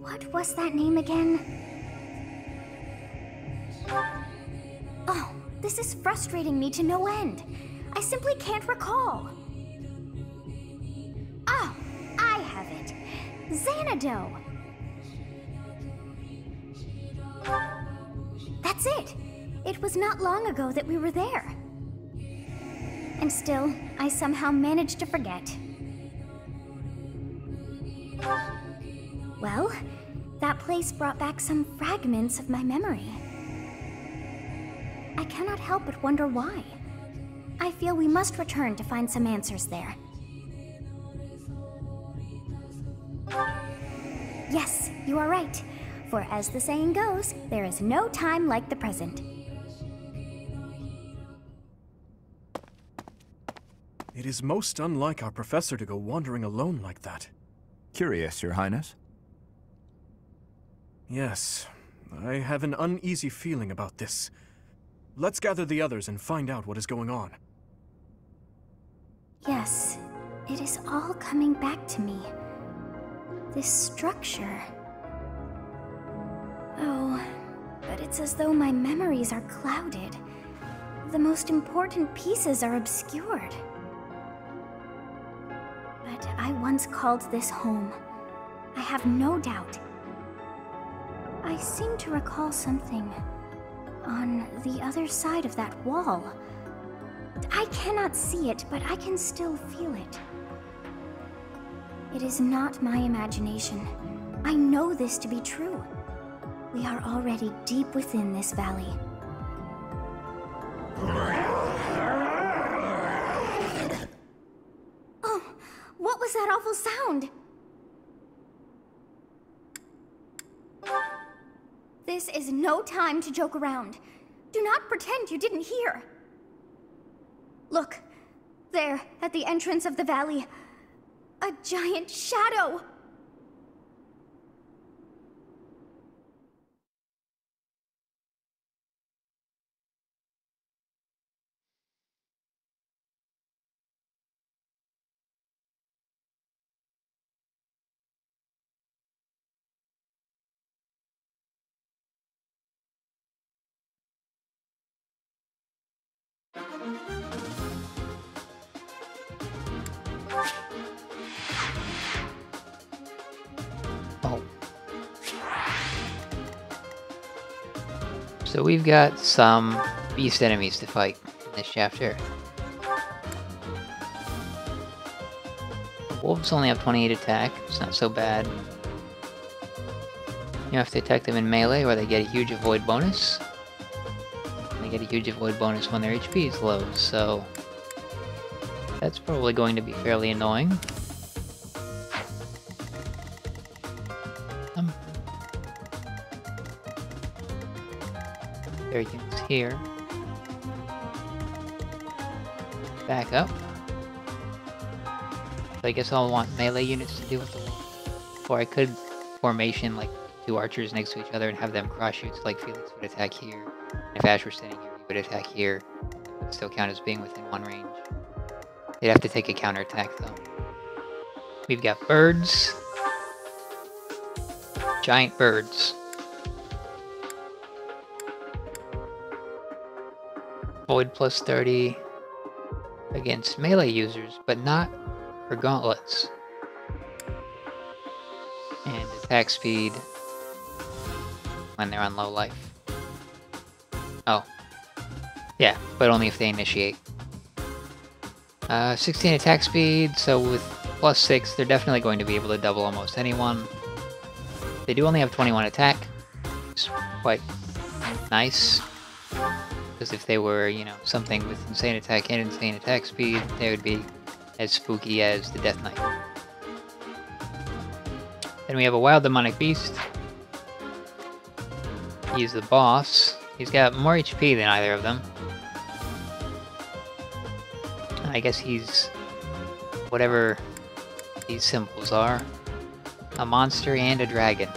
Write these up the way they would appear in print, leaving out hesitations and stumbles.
What was that name again? Oh, this is frustrating me to no end. I simply can't recall. Oh, I have it. Xanadu. That's it. It was not long ago that we were there. And still, I somehow managed to forget. Well, that place brought back some fragments of my memory. I cannot help but wonder why. I feel we must return to find some answers there. Yes, you are right. For as the saying goes, there is no time like the present. It is most unlike our professor to go wandering alone like that. Curious, Your Highness. Yes, I have an uneasy feeling about this. Let's gather the others and find out what is going on. Yes, it is all coming back to me. This structure. Oh, but it's as though my memories are clouded. The most important pieces are obscured. But I once called this home. I have no doubt. I seem to recall something on the other side of that wall. I cannot see it, but I can still feel it. It is not my imagination. I know this to be true. We are already deep within this valley. Oh, what was that awful sound? This is no time to joke around. Do not pretend you didn't hear. Look, there, at the entrance of the valley, a giant shadow. Oh. So we've got some beast enemies to fight in this chapter. Wolves only have 28 attack, it's not so bad. You have to attack them in melee where they get a huge avoid bonus. They get a huge avoid bonus when their HP is low, so that's probably going to be fairly annoying. There are units here. Back up. So I guess I'll want melee units to deal with the wolf. Or I could formation like two archers next to each other and have them cross shoot, so like Felix would attack here. And if Ash were standing here, he would attack here. It would still count as being within one range. They'd have to take a counterattack though. We've got birds. Giant birds. Void plus 30 against melee users, but not for gauntlets. And attack speed when they're on low life. Oh. Yeah, but only if they initiate. 16 attack speed, so with plus 6, they're definitely going to be able to double almost anyone. They do only have 21 attack, which is quite nice. Because if they were, you know, something with insane attack and insane attack speed, they would be as spooky as the Death Knight. Then we have a Wild Demonic Beast. He's the boss. He's got more HP than either of them. I guess he's whatever these symbols are. A monster and a dragon.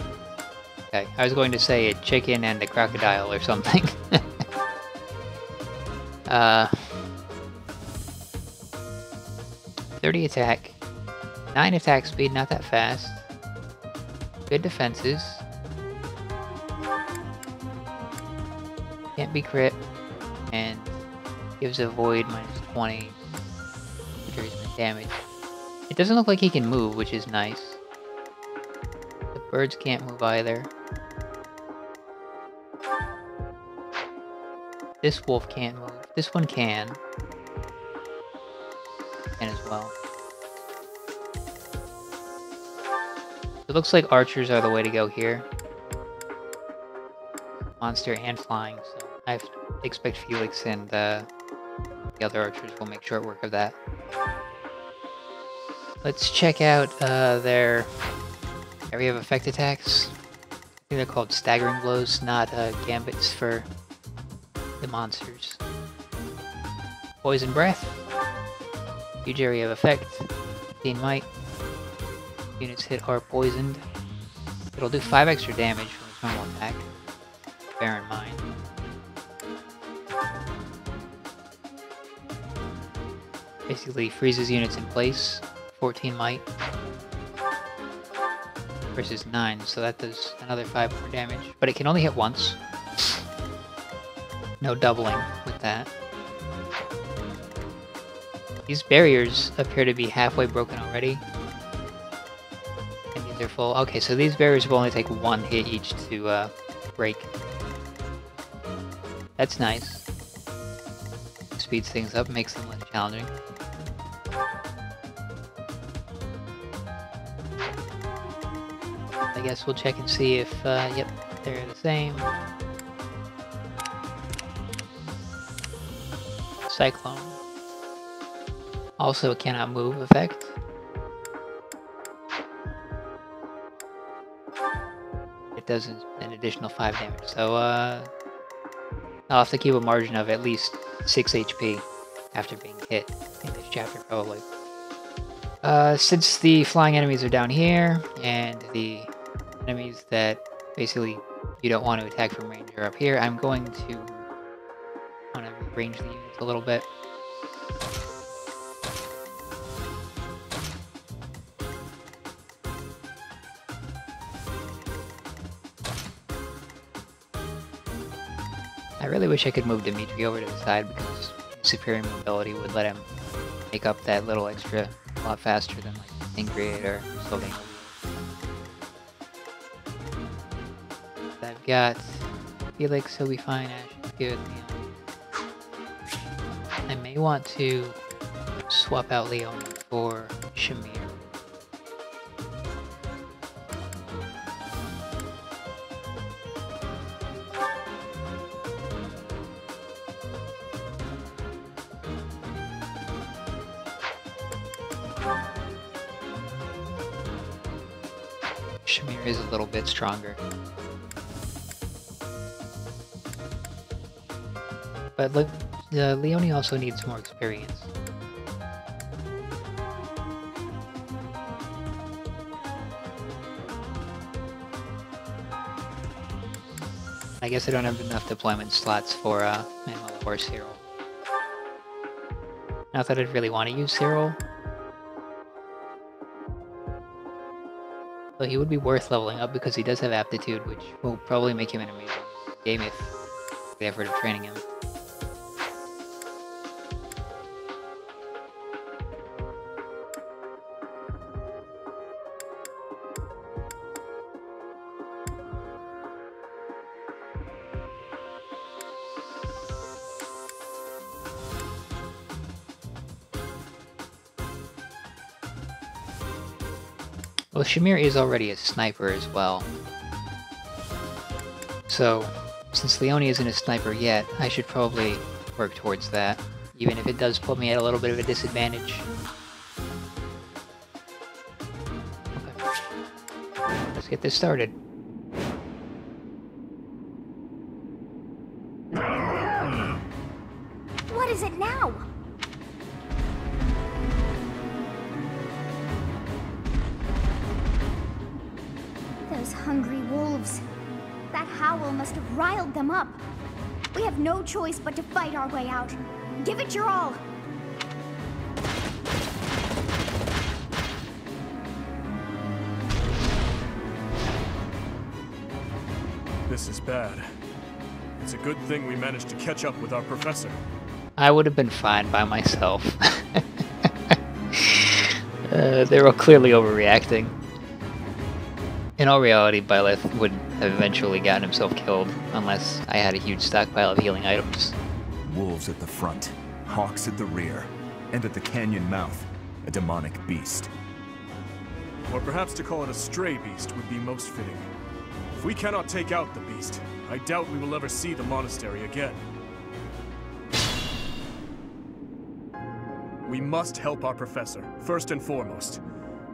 Okay, I was going to say a chicken and a crocodile or something. 30 attack, 9 attack speed, not that fast. Good defenses. Can't be crit. And gives a void -20. Reduced damage. It doesn't look like he can move, which is nice. The birds can't move either. This wolf can't move. This one can. Can as well. It looks like archers are the way to go here. Monster and flying, so I expect Felix and the other archers will make short work of that. Let's check out their area of effect attacks. I think they're called staggering blows, not gambits for the monsters. Poison breath. Huge area of effect. 15 might. Units hit are poisoned. It'll do 5 extra damage from its normal attack. Bear in mind. Basically freezes units in place. 14 might. Versus 9, so that does another 5 more damage. But it can only hit once. No doubling with that. These barriers appear to be halfway broken already. And these are full. Okay, so these barriers will only take 1 hit each to break. That's nice. Speeds things up, makes them less challenging. I guess we'll check and see if, yep, they're the same. Cyclone. Also a cannot move effect. It does an additional 5 damage, so I'll have to keep a margin of at least 6 HP after being hit in this chapter, probably. Since the flying enemies are down here, and the enemies that basically you don't want to attack from range are up here, I'm going to rearrange the units a little bit. I really wish I could move Dimitri over to the side because superior mobility would let him make up that little extra a lot faster than like Ingrid or Sylvain. I've got Felix, he'll be fine, Ash is good, Leon. I may want to swap out Leon for Shamir. Shamir is a little bit stronger. But look, Leonie also needs more experience. I guess I don't have enough deployment slots for Manuel or Cyril. Not that I'd really want to use Cyril. But he would be worth leveling up because he does have aptitude, which will probably make him an amazing game if the effort of training him. Well, Shamir is already a sniper as well. So, since Leonie isn't a sniper yet, I should probably work towards that, even if it does put me at a little bit of a disadvantage. Okay. Let's get this started. What is it now? Those hungry wolves. That howl must have riled them up. We have no choice but to fight our way out. Give it your all. This is bad. It's a good thing we managed to catch up with our professor. I would have been fine by myself. They're all clearly overreacting. In all reality, Byleth would have eventually gotten himself killed unless I had a huge stockpile of healing items. Wolves at the front, hawks at the rear, and at the canyon mouth, a demonic beast. Or perhaps to call it a stray beast would be most fitting. If we cannot take out the beast, I doubt we will ever see the monastery again. We must help our professor, first and foremost.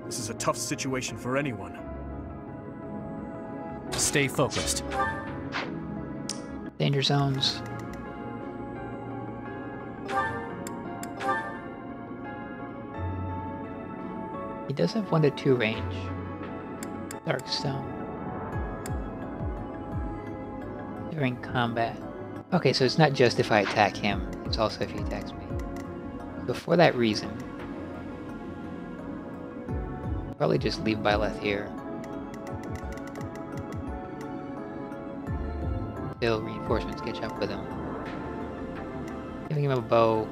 This is a tough situation for anyone. Stay focused. Danger zones. He does have 1 to 2 range. Darkstone. During combat. Okay, so it's not just if I attack him, it's also if he attacks me. So for that reason, probably just leave Byleth here. Till reinforcements catch up with him. Giving him a bow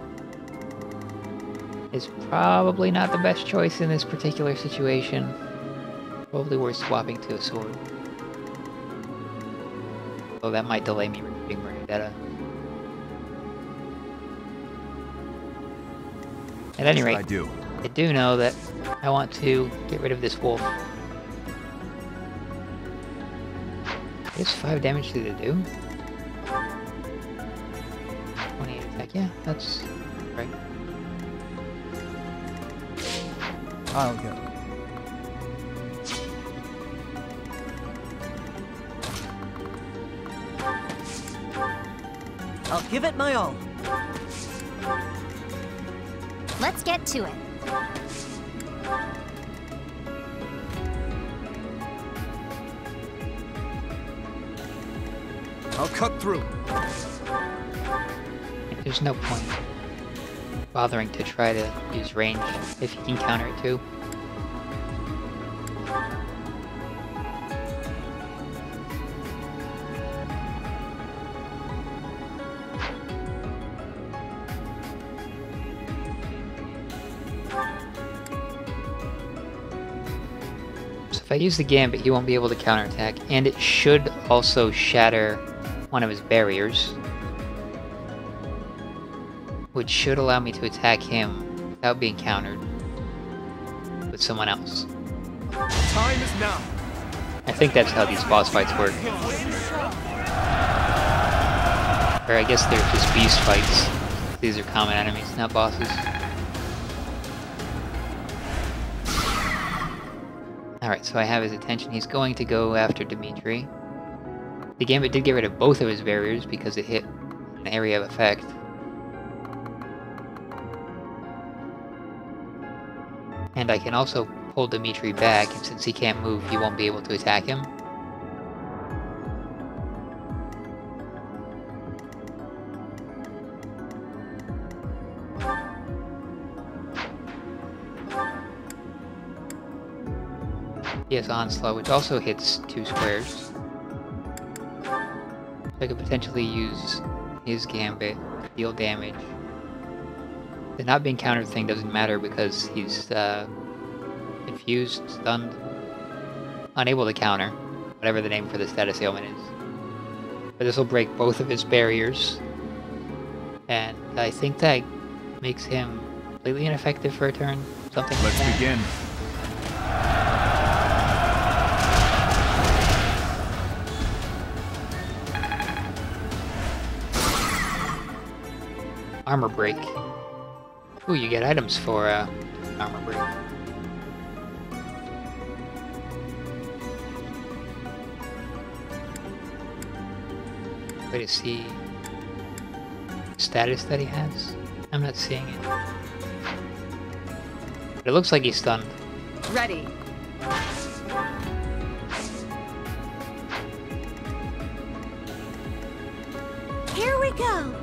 is probably not the best choice in this particular situation. Probably worth swapping to a sword. Though that might delay me recruiting Bernadetta. At any rate, I do know that I want to get rid of this wolf. It's 5 damage to the do. 28 attack, yeah, that's right. I'll go. I'll give it my all. Let's get to it. I'll cut through. There's no point bothering to try to use range if you can counter it too. So if I use the Gambit, he won't be able to counterattack, and it should also shatter one of his barriers, which should allow me to attack him without being countered with someone else. Time is now. I think that's how these boss fights work. Or I guess they're just beast fights. These are common enemies, not bosses. Alright, so I have his attention. He's going to go after Dimitri. The Gambit did get rid of both of his barriers because it hit an area of effect. And I can also pull Dimitri back, and since he can't move, he won't be able to attack him. He has Onslaught, which also hits 2 squares. I could potentially use his Gambit to deal damage. The not being countered thing doesn't matter because he's confused, stunned, unable to counter, whatever the name for the status ailment is. But this will break both of his barriers, and I think that makes him completely ineffective for a turn, something like that. Let's begin. Armor break. Ooh, you get items for armor break. Way to see status that he has. I'm not seeing it. But it looks like he's stunned. Ready. Here we go.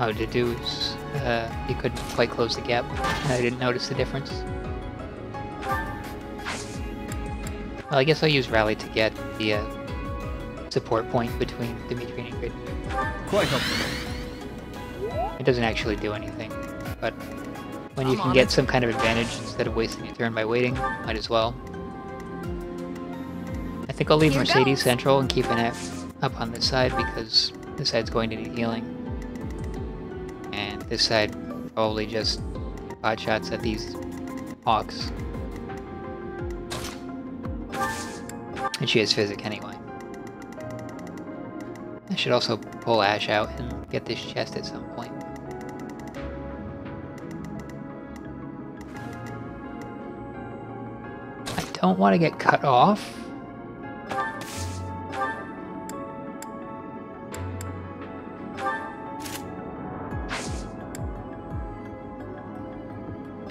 Oh, Dedu's, he couldn't quite close the gap. I didn't notice the difference. Well, I guess I'll use Rally to get the support point between Dimitri and Ingrid. Quite helpful. It doesn't actually do anything, but when you can get some kind of advantage instead of wasting a turn by waiting, might as well. I think I'll leave Mercedes central and keep Annette up on this side because this side's going to need healing. And this side probably just pot shots at these Hawks. And she has Physic anyway. I should also pull Ash out and get this chest at some point. I don't want to get cut off.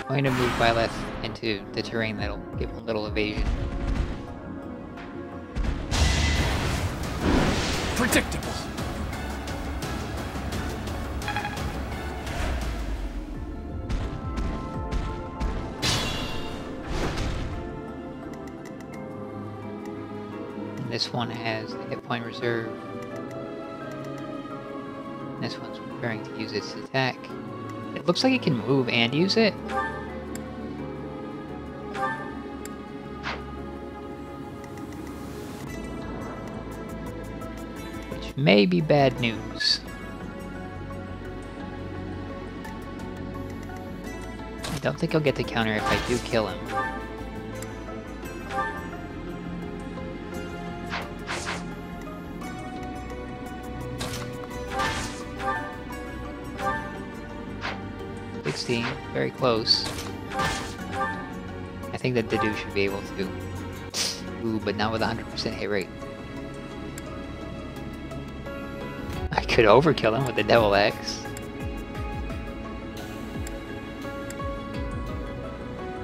I'm going to move Byleth into the terrain that'll give him a little evasion. Predictable. And this one has the hit point reserve. And this one's preparing to use its attack. It looks like it can move and use it. May be bad news. I don't think I'll get to counter if I do kill him. Very close. I think that Dedu should be able to. Ooh, but not with 100% hit rate. I could overkill him with the Devil Axe.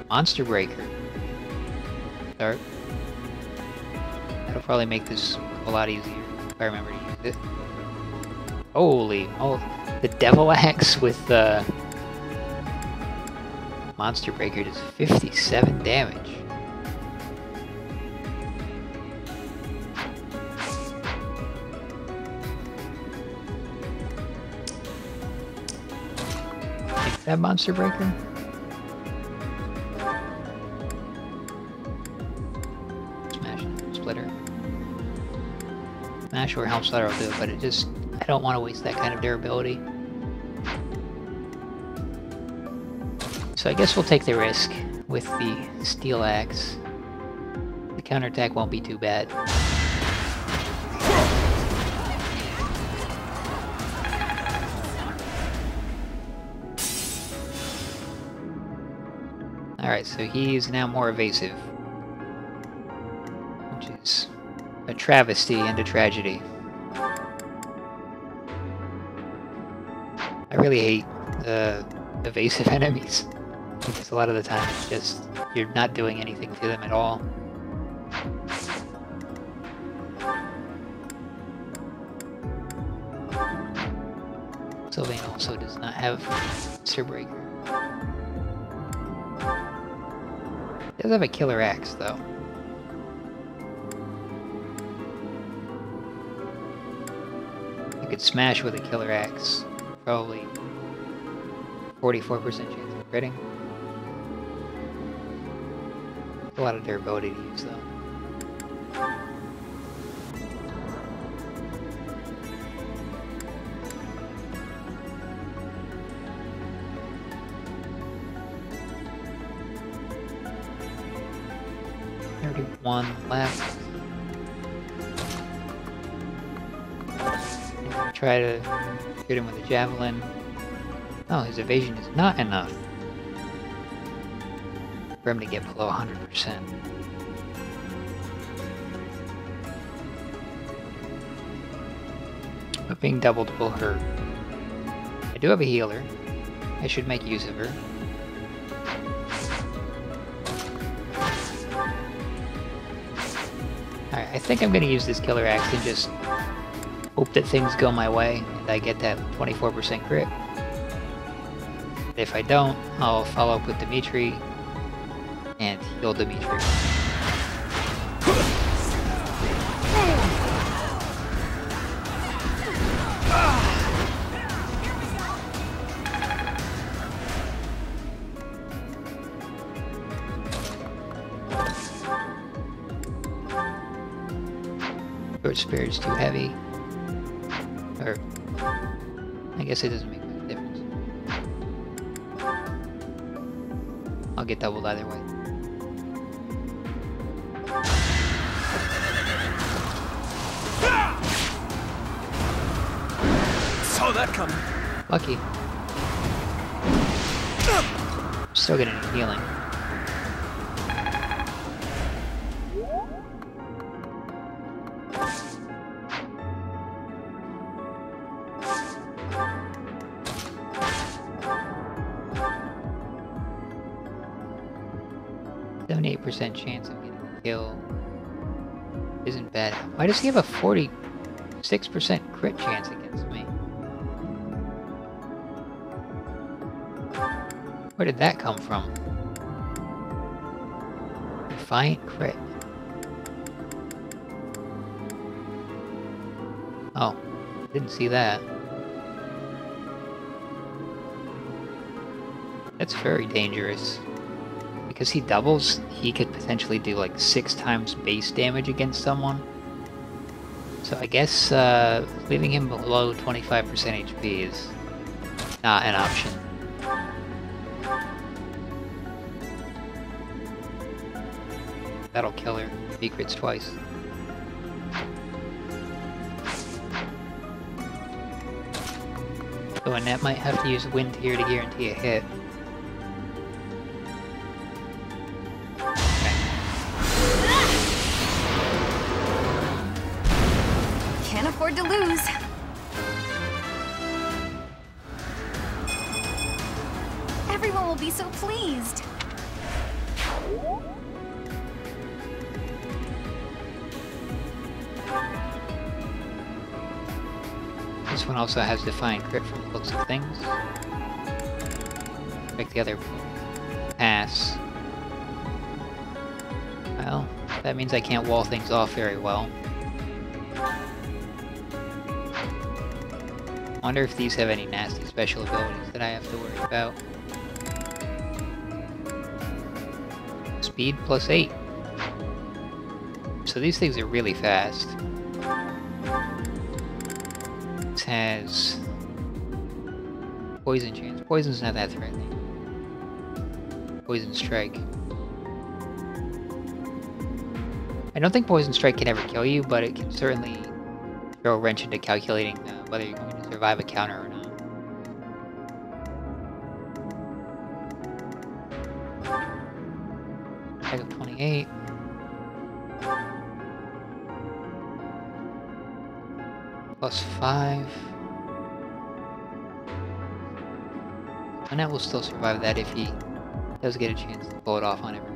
Monster Breaker. Start. That'll probably make this a lot easier if I remember to use it. Holy, oh, the Devil Axe with the Monster Breaker does 57 damage. Take that Monster Breaker. Smash Helm Splitter. Smash or Helm Splitter will do it, but it just, I don't want to waste that kind of durability. So I guess we'll take the risk with the Steel Axe. The counterattack won't be too bad. Alright, so he's now more evasive. Which is a travesty and a tragedy. I really hate evasive enemies. Because a lot of the time it's just, you're not doing anything to them at all. Sylvain also does not have Monster Breaker. He does have a Killer Axe though. You could smash with a Killer Axe. Probably 44% chance of critting. A lot of durability to use though. One left. Try to shoot him with a javelin. Oh, his evasion is not enough for him to get below 100%. But being doubled will hurt. I do have a healer. I should make use of her. Alright, I think I'm going to use this Killer Axe and just hope that things go my way and I get that 24% crit. If I don't, I'll follow up with Dimitri and heal Dimitri. Short Spirit's too heavy. Or, I guess it doesn't make much difference. I'll get doubled either way. Saw that coming. Lucky. Still getting healing. %78 chance of getting a kill isn't bad. Why does he have a 46% crit chance against me? Where did that come from? Defiant crit. Oh, didn't see that. That's very dangerous. Because he doubles, he could potentially do like 6 times base damage against someone. So I guess leaving him below 25% HP is not an option. That'll kill her if he crits twice. So Annette might have to use Wind here to guarantee a hit. Can't afford to lose. Everyone will be so pleased. This one also has Defiant Crit from the looks of things. Make the other pass. Well, that means I can't wall things off very well. I wonder if these have any nasty special abilities that I have to worry about. Speed +8. So these things are really fast. This has Poison chance. Poison's not that threatening. Poison Strike. I don't think Poison Strike can ever kill you, but it can certainly throw a wrench into calculating whether you're going to survive a counter or not. Attack of 28. +5. Annette will still survive that if he does get a chance to pull it off on everyone.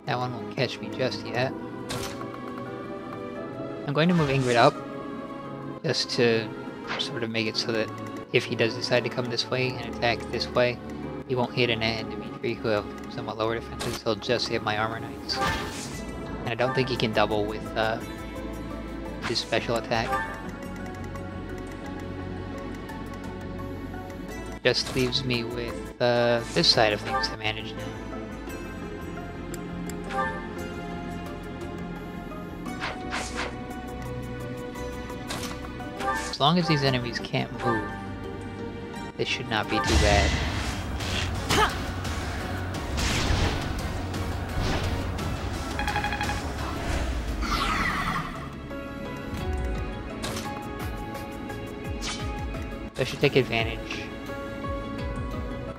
That one won't catch me just yet. I'm going to move Ingrid up, just to sort of make it so that if he does decide to come this way and attack this way, he won't hit Annette and Dimitri, who have somewhat lower defenses. He'll just hit my armor knights. And I don't think he can double with his special attack. Just leaves me with this side of things to manage now. As long as these enemies can't move, this should not be too bad. I should take advantage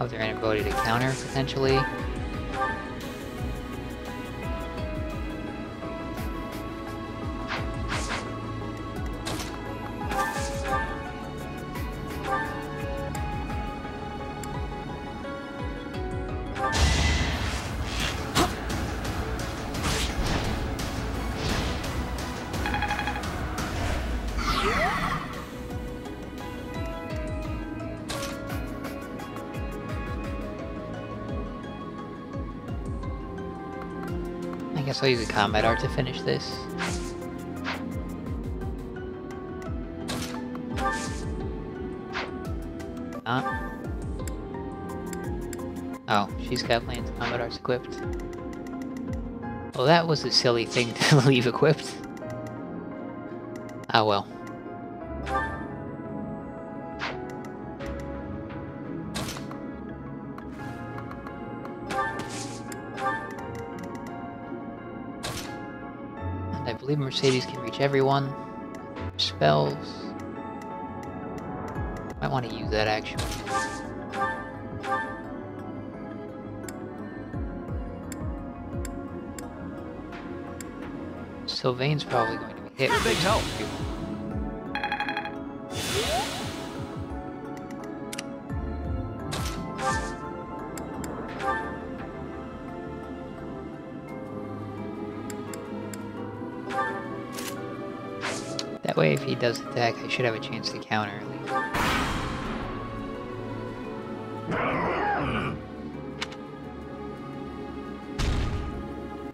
of their inability to counter, potentially. guess I'll use a combat art to finish this. Oh, she's got Lance combat arts equipped. Well, that was a silly thing to leave equipped. Ah well. And I believe Mercedes can reach everyone. Spells. Might want to use that actually. Sylvain's probably going to be hit. Big help. That way, if he does attack, I should have a chance to counter at least.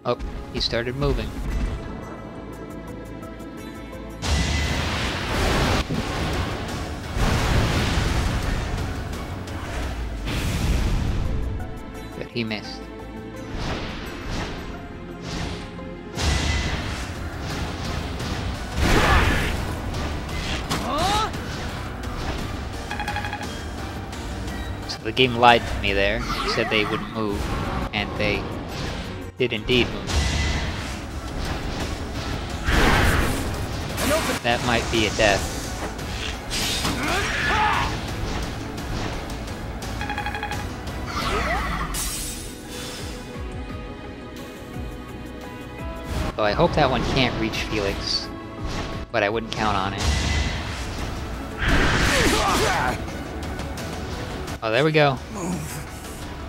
Oh, he started moving. But he missed. So the game lied to me there. It said they wouldn't move, and they did indeed move. That might be a death. So I hope that one can't reach Felix, but I wouldn't count on it. Oh, there we go.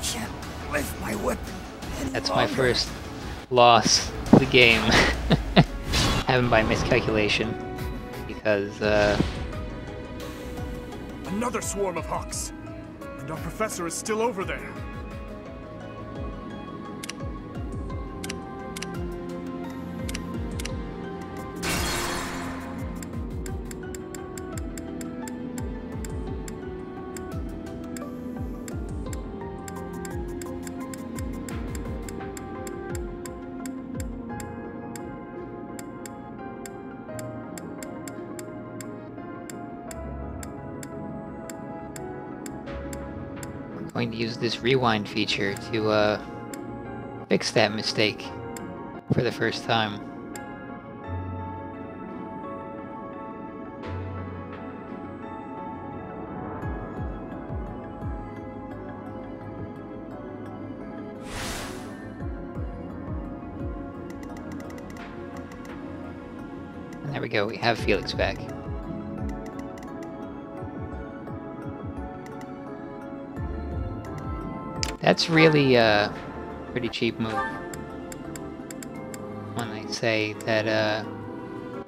Can't lift my weapon. That's my first loss of the game. Happened by miscalculation. Because, Another swarm of hawks! And our professor is still over there! going to use this rewind feature to fix that mistake for the first time. And there we go, we have Felix back. That's really a pretty cheap move. When they say that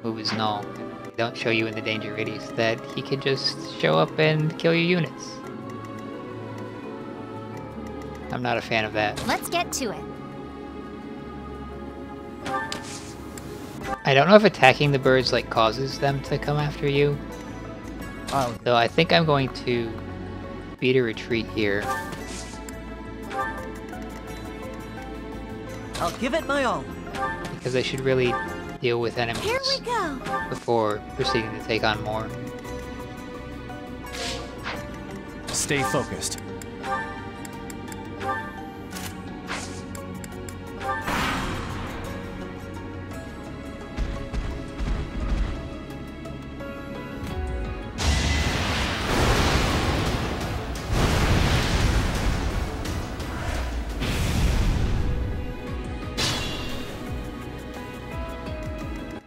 move is null, they don't show you in the danger radius that he can just show up and kill your units. I'm not a fan of that. Let's get to it. I don't know if attacking the birds like causes them to come after you. So I think I'm going to beat a retreat here. I'll give it my all. Because I should really deal with enemies Here we go. before proceeding to take on more. Stay focused.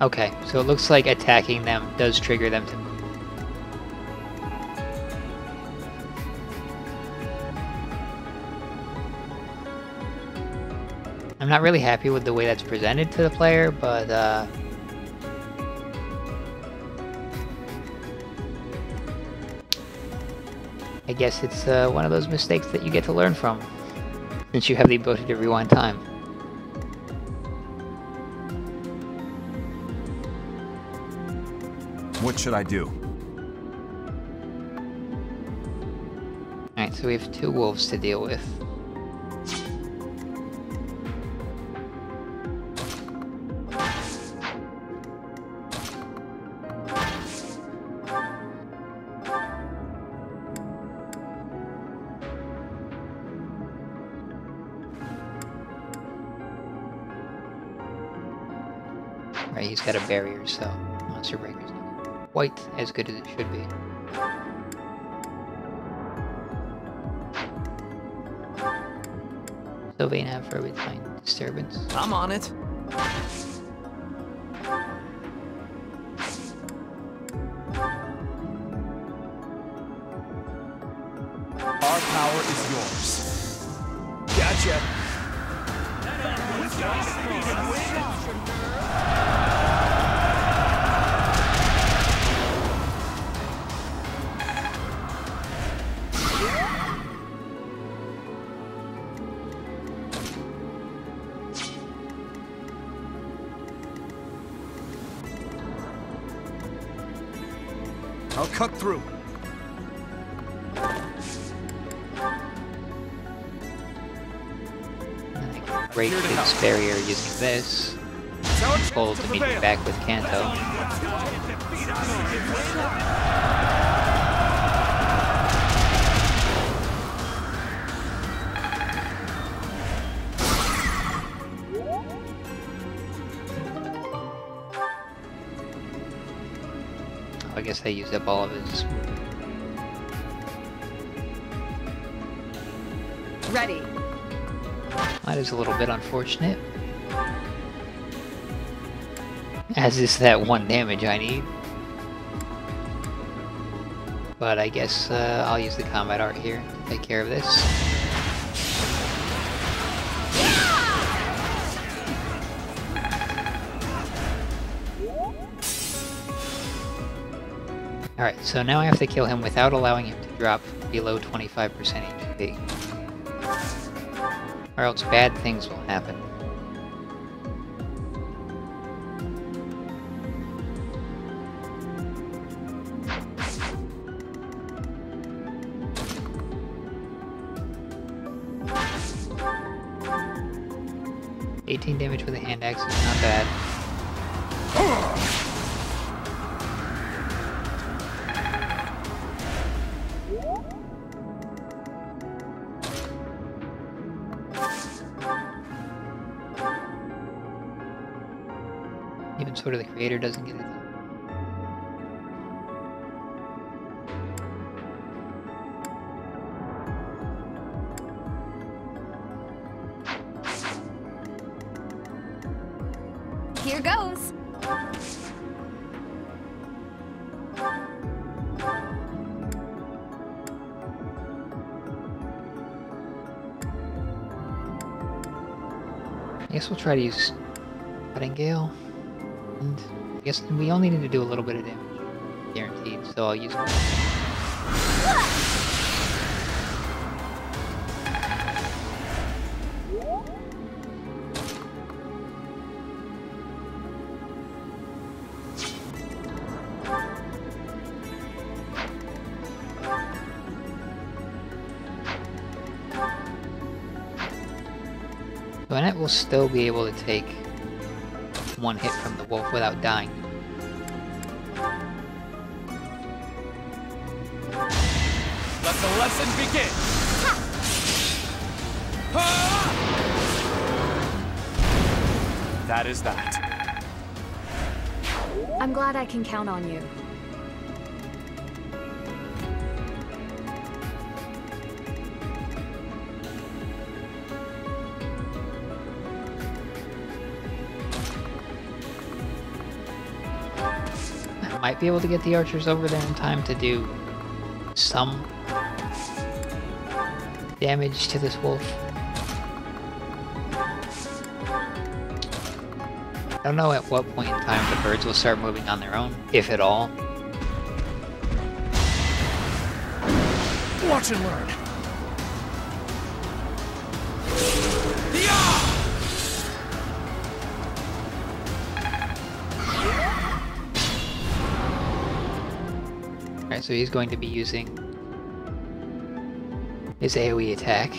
Okay, so it looks like attacking them does trigger them to move. I'm not really happy with the way that's presented to the player, but I guess it's one of those mistakes that you get to learn from, since you have the ability to rewind time. What should I do? Alright, so we have 2 wolves to deal with. Right, he's got a barrier, so Monster Breaker's not quite as good as it should be. Sylvain have for every time disturbance. I'm on it. Our power is yours. Gotcha. I'll cut through. And I can break this barrier using this. Pull the meeting back with Kanto. I guess I used up all of his. Ready. That is a little bit unfortunate. As is that 1 damage I need. But I guess I'll use the combat art here to take care of this. Alright, so now I have to kill him without allowing him to drop below 25% HP. Or else bad things will happen. $18 damage with a hand axe is not bad. Even Sword of the Creator doesn't get it done. Here goes. I guess we'll try to use Cutting Gale. And I guess we only need to do a little bit of damage. Guaranteed, so I'll use it. So Annette will still be able to take 1 hit from the wolf without dying. Let the lesson begin. That is that. I'm glad I can count on you. I might be able to get the archers over there in time to do some damage to this wolf. I don't know at what point in time the birds will start moving on their own, if at all. Watch and learn. So he's going to be using his AoE attack.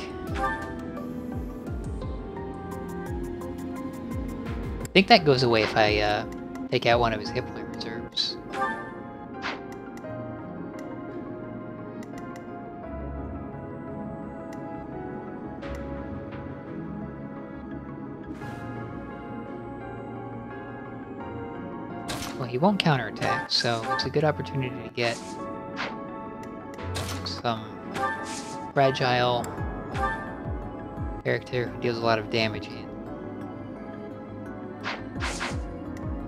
I think that goes away if I take out one of his hit point reserves. Well, he won't counterattack, so it's a good opportunity to get some fragile character who deals a lot of damage in.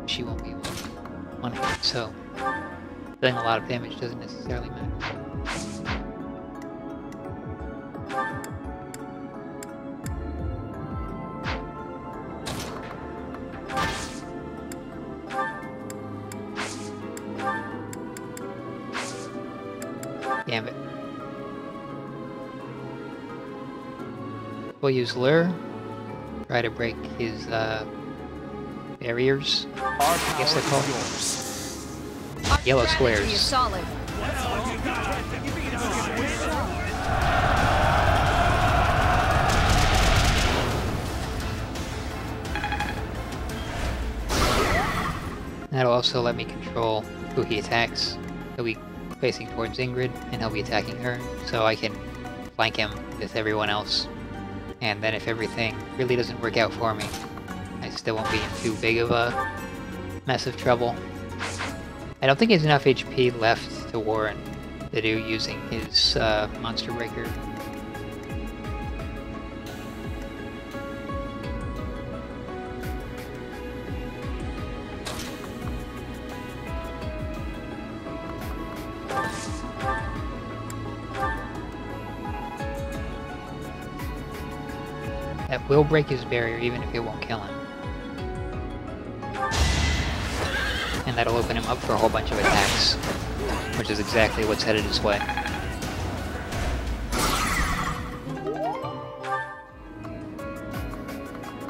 She won't be able to one hit, so dealing a lot of damage doesn't necessarily matter. Damn it. We'll use Lure. Try to break his barriers. I guess they're called yellow squares. Solid. That'll also let me control who he attacks. He'll be facing towards Ingrid, and he'll be attacking her, so I can flank him with everyone else. And then if everything really doesn't work out for me, I still won't be in too big of a mess of trouble. I don't think he has enough HP left to warrant the dude using his Monster Breaker. That will break his barrier even if it won't kill him. And that'll open him up for a whole bunch of attacks, which is exactly what's headed his way.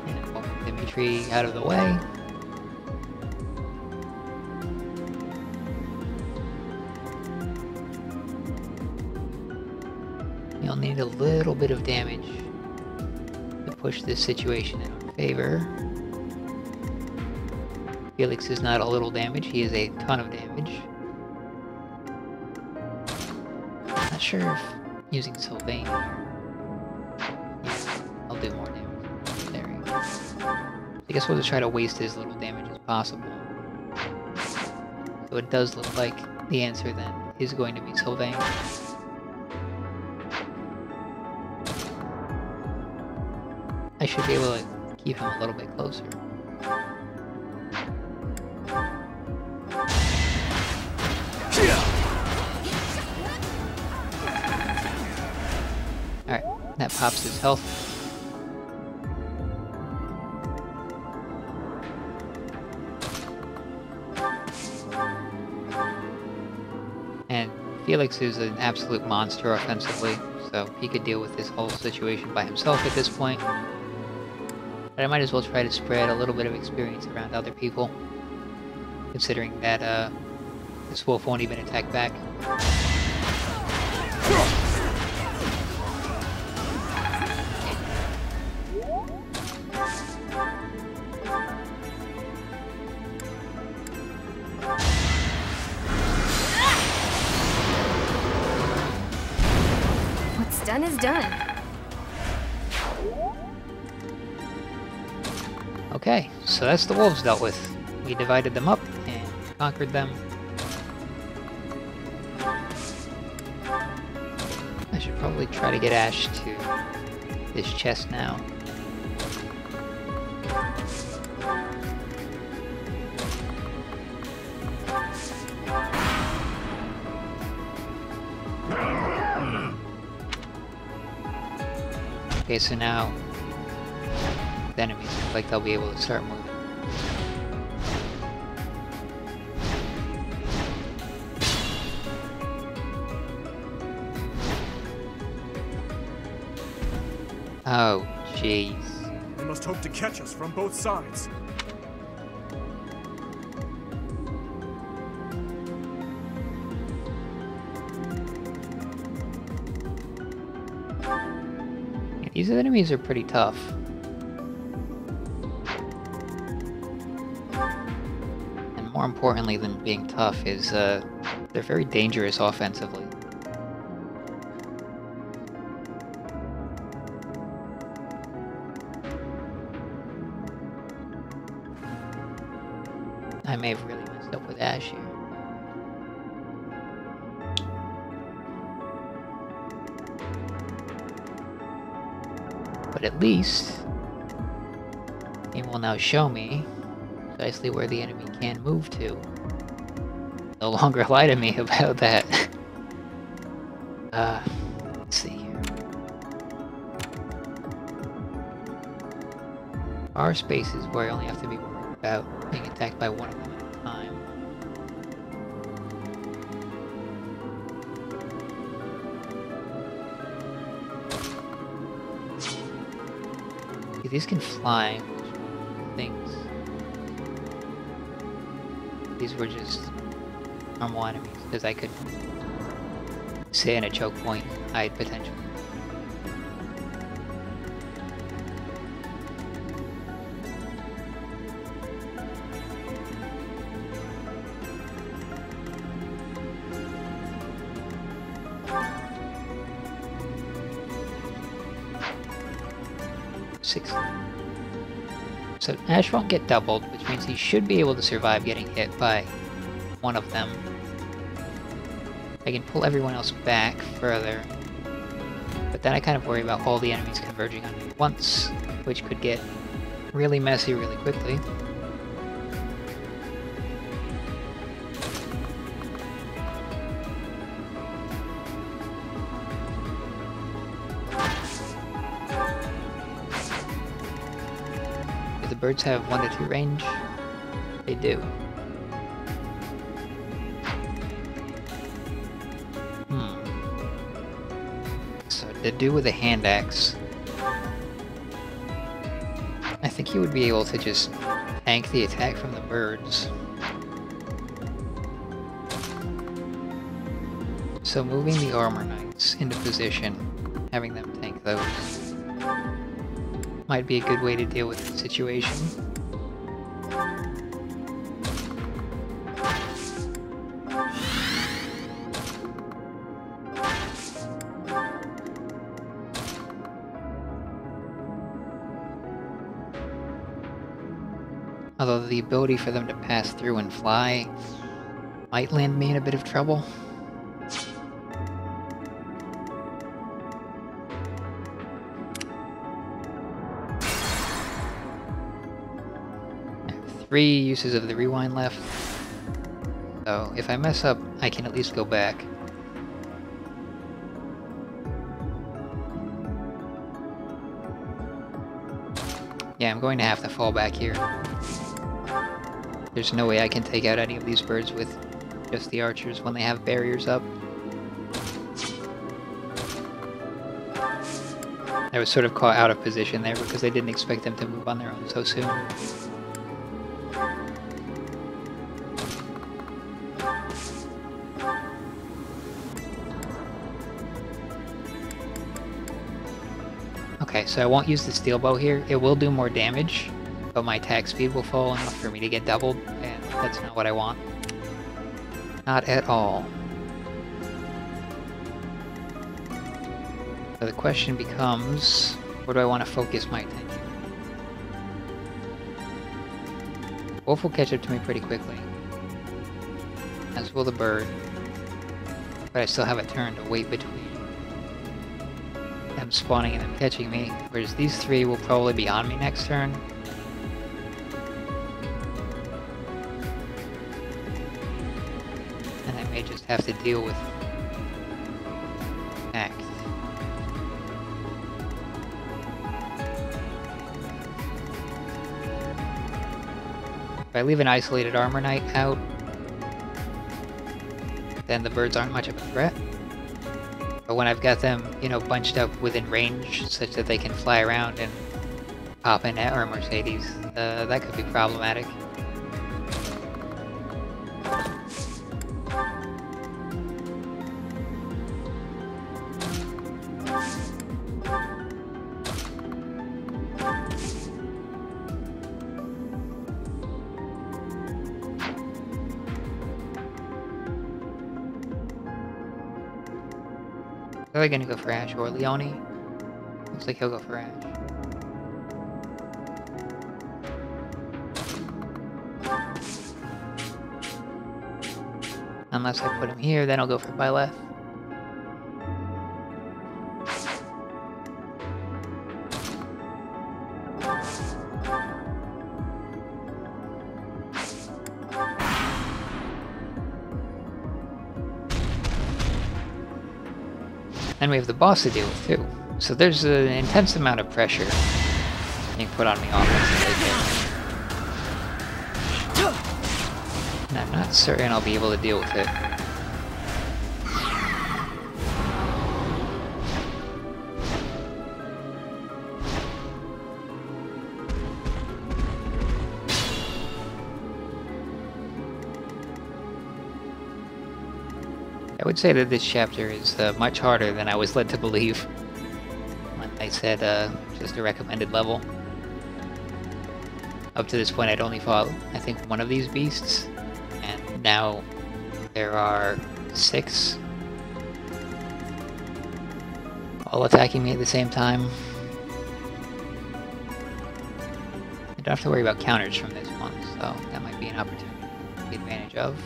And we'll move Dimitri out of the way. You'll need a little bit of damage to push this situation in our favor. Felix is not a little damage, he is a ton of damage. Not sure if using Sylvain. Yeah, I'll do more damage. There we go. I guess we'll just try to waste as little damage as possible. So it does look like the answer then is going to be Sylvain. I should be able to keep him a little bit closer. Alright, that pops his health. And Felix is an absolute monster offensively, so he could deal with this whole situation by himself at this point. But I might as well try to spread a little bit of experience around other people, considering that this wolf won't even attack back. What's done is done. Okay, so that's the wolves dealt with. We divided them up and conquered them. I should probably try to get Ash to this chest now. Okay, so now the enemies look like they'll be able to start moving. Oh, jeez. They must hope to catch us from both sides. These enemies are pretty tough. And more importantly than being tough is they're very dangerous offensively. I may have really messed up with Ash here. But at least the game will now show me precisely where the enemy can move to. No longer lie to me about that. Let's see here. Our spaces where I only have to be worried about being attacked by one of them at a time. See, these can fly, which things. These were just normal enemies, because I could sit in a choke point, hide potentially. So Ash won't get doubled, which means he should be able to survive getting hit by one of them. I can pull everyone else back further, but then I kind of worry about all the enemies converging on me at once, which could get really messy really quickly. Birds have 1 to 2 range? They do. So to do with a hand axe, I think he would be able to just tank the attack from the birds. So moving the armor knights into position, having them tank those, might be a good way to deal with the situation. Although the ability for them to pass through and fly might land me in a bit of trouble. I have 3 uses of the rewind left, so if I mess up, I can at least go back. Yeah, I'm going to have to fall back here. There's no way I can take out any of these birds with just the archers when they have barriers up. I was sort of caught out of position there because I didn't expect them to move on their own so soon. Okay, so I won't use the steel bow here. It will do more damage, but my attack speed will fall enough for me to get doubled, and that's not what I want. Not at all. So the question becomes, where do I want to focus my attention? Wolf will catch up to me pretty quickly, as will the bird, but I still have a turn to wait between them spawning and them catching me, whereas these 3 will probably be on me next turn. And I may just have to deal with act. If I leave an isolated armor knight out, then the birds aren't much of a threat. But when I've got them, you know, bunched up within range such that they can fly around and pop in at our Mercedes, that could be problematic. Are they gonna go for Ash or Leone? Looks like he'll go for Ash. Unless I put him here, then I'll go for Byleth. Then we have the boss to deal with too. So there's an intense amount of pressure being put on me offensively. And I'm not certain I'll be able to deal with it. I would say that this chapter is much harder than I was led to believe when I said just a recommended level. Up to this point I'd only fought, I think, one of these beasts, and now there are 6 all attacking me at the same time. I don't have to worry about counters from this one, so that might be an opportunity to take advantage of.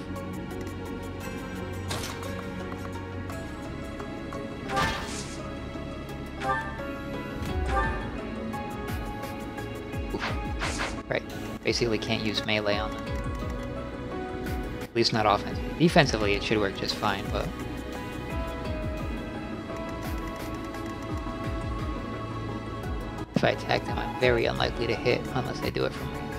Right, basically can't use melee on them. At least not offensively. Defensively it should work just fine, but... if I attack them, I'm very unlikely to hit unless they do it from range.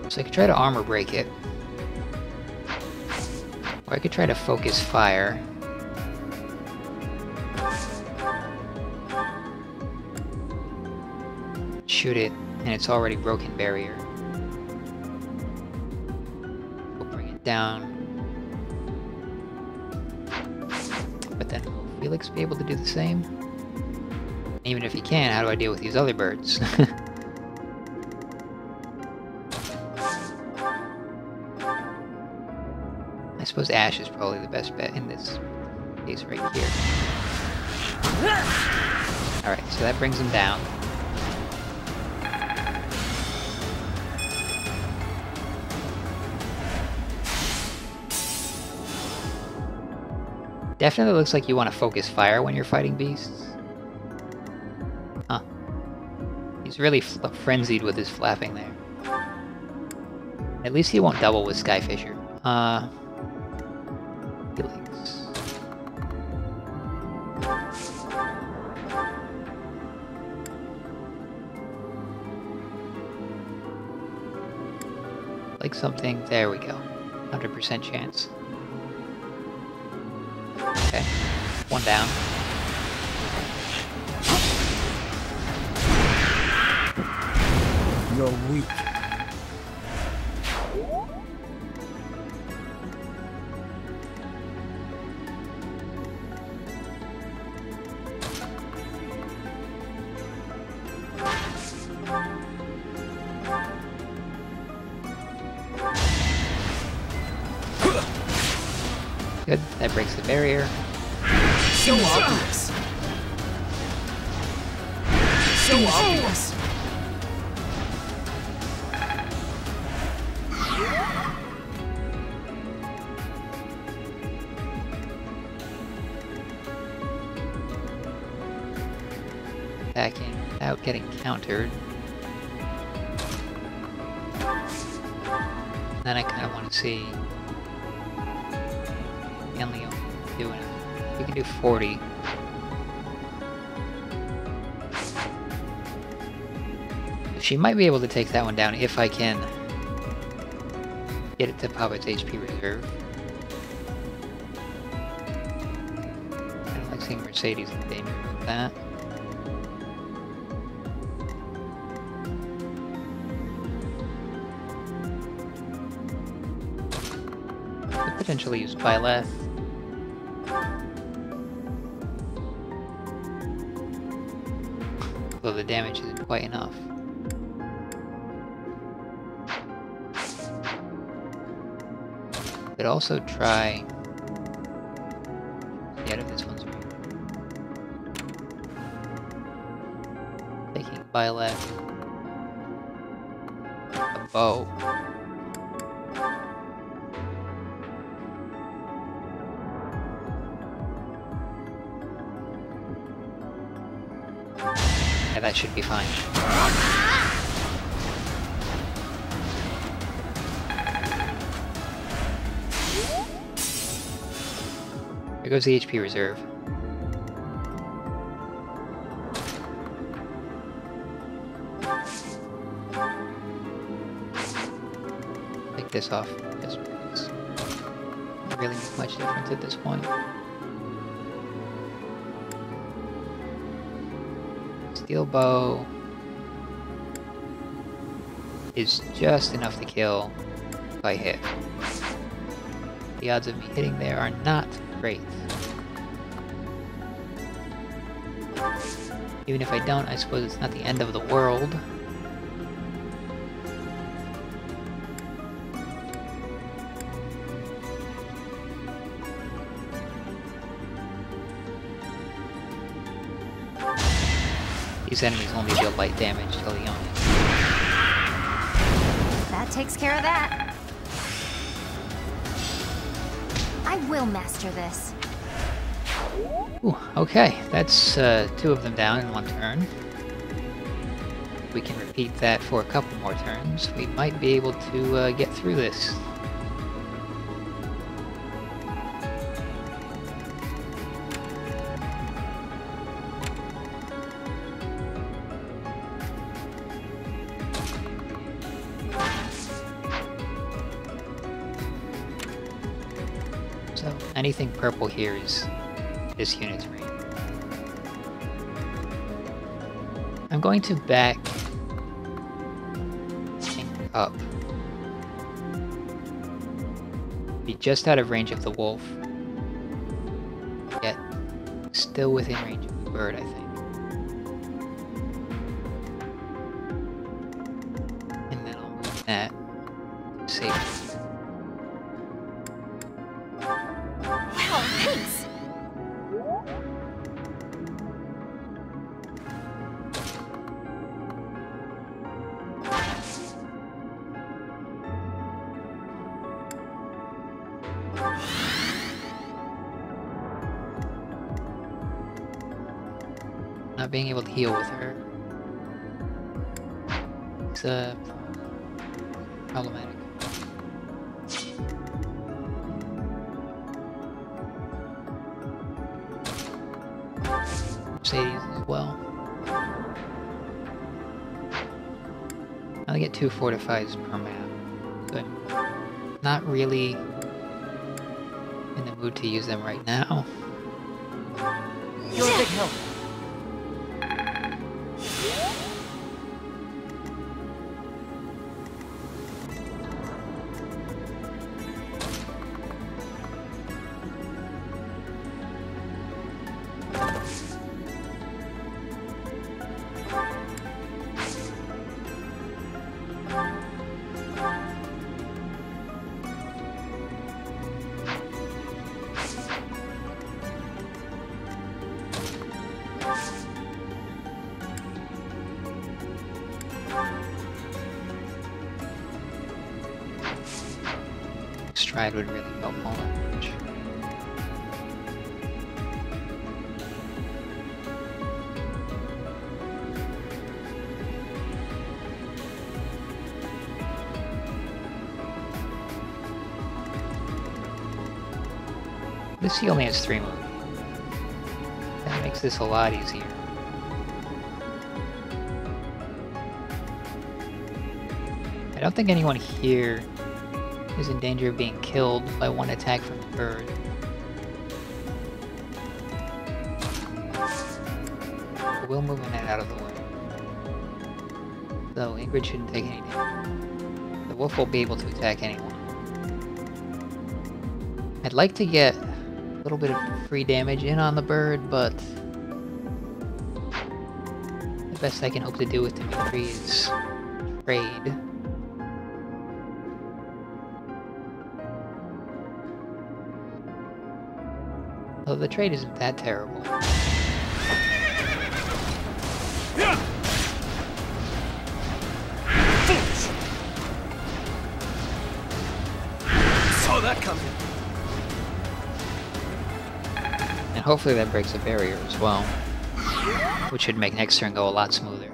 So I could try to armor break it. Or I could try to focus fire. Shoot it, and it's already broken barrier. We'll bring it down. But then will Felix be able to do the same? Even if he can, how do I deal with these other birds? I suppose Ash is probably the best bet in this case right here. Alright, so that brings him down. Definitely looks like you want to focus fire when you're fighting beasts. Huh. He's really frenzied with his flapping there. At least he won't double with Skyfisher. Felix. Like something, there we go. 100% chance. Okay, one down. You're weak. Good, that breaks the barrier. So obvious. So obvious. Attacking without getting countered. Then I kind of want to see. Can Leone do it? We can do 40. She might be able to take that one down if I can get it to pop its HP reserve. I don't like seeing Mercedes in danger with that. Could potentially use Byleth. Although the damage isn't quite enough. could also try... Yeah, if this one's right. Taking by left. A bow. Yeah, that should be fine. There goes the HP reserve. Take this off just because it doesn't really make much difference at this point. Steel bow is just enough to kill if I hit. The odds of me hitting there are not great. Even if I don't, I suppose it's not the end of the world. These enemies only deal light damage till the end. That takes care of that. I will master this. Ooh, okay, that's 2 of them down in 1 turn. We can repeat that for a couple more turns. We might be able to get through this. So anything purple here is this unit's range. I'm going to back up. Be just out of range of the wolf, yet still within range of the bird, I think. And then I'll move that to safety. Not being able to heal with her. It's problematic. Mercedes as well. I get 2 fortifies per map, so I'm not really in the mood to use them right now. You're a big help. Stride would really help all that much. This he only has 3 moves. That makes this a lot easier. I don't think anyone here is in danger of being killed by 1 attack from the bird. But we'll move that out of the way. So Ingrid shouldn't take any damage. The wolf will be able to attack anyone. I'd like to get a little bit of free damage in on the bird, but the best I can hope to do with Dimitri is trade. Well, the trade isn't that terrible. Saw that coming. And hopefully that breaks a barrier as well, which should make next turn go a lot smoother.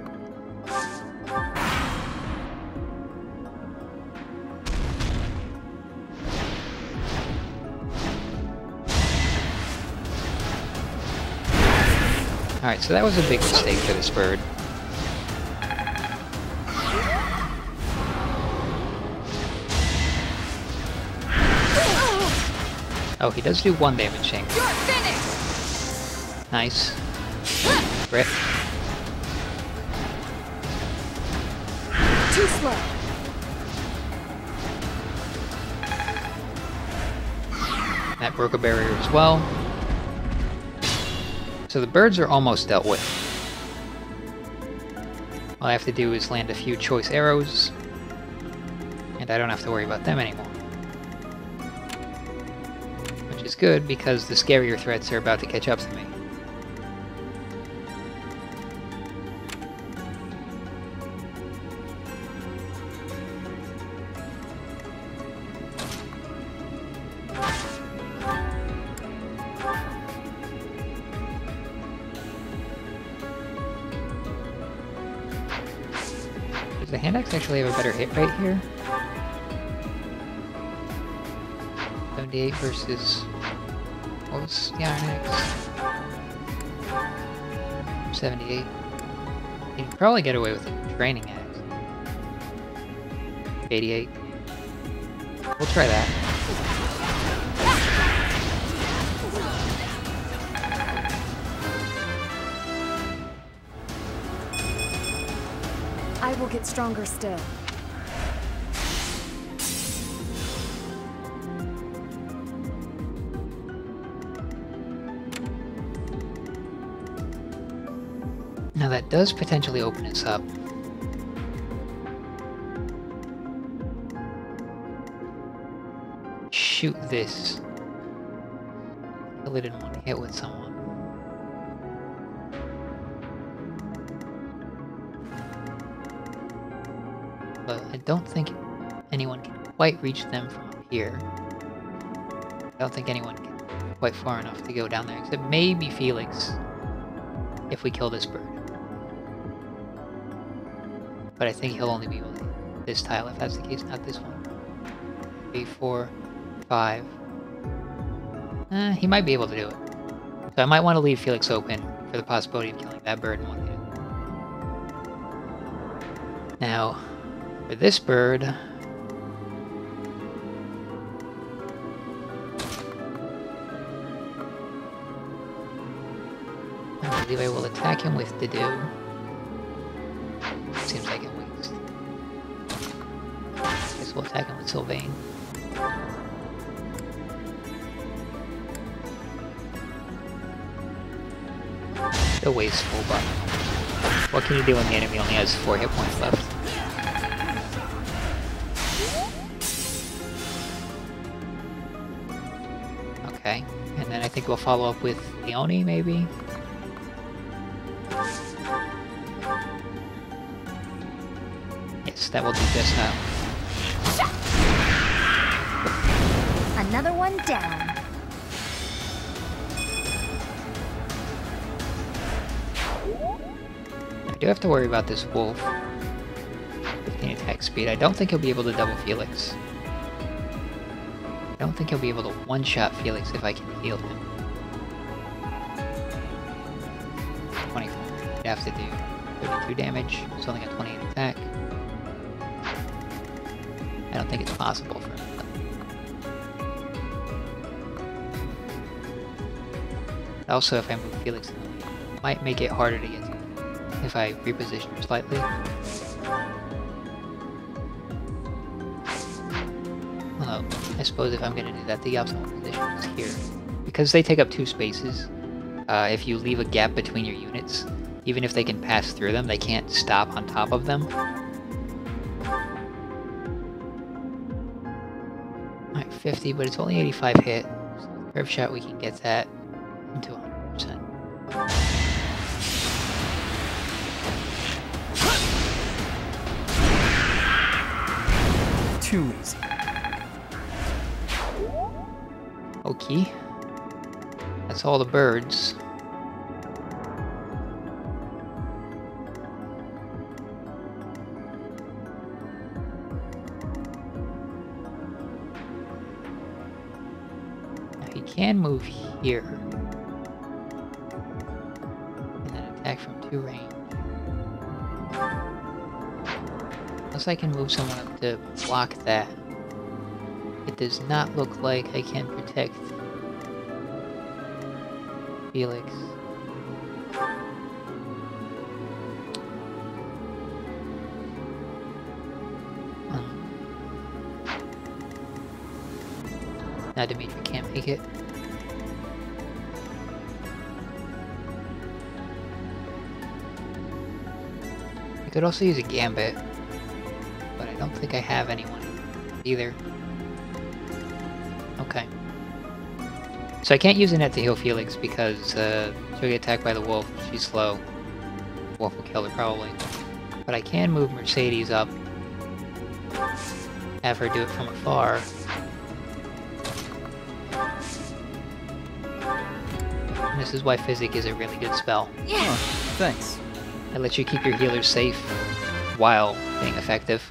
Alright, so that was a big mistake for this bird. Oh, he does do 1 damage, Shane. You're finished! Nice. Rip. Too slow. That broke a barrier as well. So the birds are almost dealt with. All I have to do is land a few choice arrows, and I don't have to worry about them anymore. Which is good, because the scarier threats are about to catch up to me. Does the hand axe actually have a better hit rate here? 78 versus... what was the iron axe? 78. You can probably get away with a training axe. 88. We'll try that. I will get stronger still. Now that does potentially open us up. Shoot this. Kill it in one hit with someone. But I don't think anyone can quite reach them from up here. I don't think anyone can quite far enough to go down there, except maybe Felix, if we kill this bird. But I think he'll only be able to hit this tile if that's the case, not this one. 3, 4, 5. He might be able to do it. So I might want to leave Felix open for the possibility of killing that bird in one hit. Now, for this bird... I believe I will attack him with Dedu. Seems like it waste. Guess we'll attack him with Sylvain. So wasteful, but what can you do when the enemy only has 4 hit points left? Okay, and then I think we'll follow up with Leone, maybe? Yes, that will do just now. Another one down. I do have to worry about this wolf. 15 attack speed. I don't think he'll be able to double Felix. I don't think he'll be able to one-shot Felix if I can heal him. 24. He'd have to do 32 damage. He's only got 28 attack. I don't think it's possible for him. Also, if I move Felix, it might make it harder to get to if I reposition her slightly. Although, I suppose if I'm going to do that, the optimal position is here. Because they take up 2 spaces, if you leave a gap between your units, even if they can pass through them, they can't stop on top of them. Alright, 50, but it's only 85 hit. So curve shot, we can get that. into 100%. Too easy. Okay. That's all the birds. Now he can move here. And then attack from 2 range. Unless I can move someone up to block that. It does not look like I can protect Felix. Now Dimitri can't make it. I could also use a Gambit, but I don't think I have anyone either. Okay. So I can't use Annette to heal Felix because she'll get attacked by the wolf. She's slow. Wolf will kill her probably. But I can move Mercedes up. Have her do it from afar. And this is why Physic is a really good spell. Huh, thanks. It lets you keep your healers safe while being effective.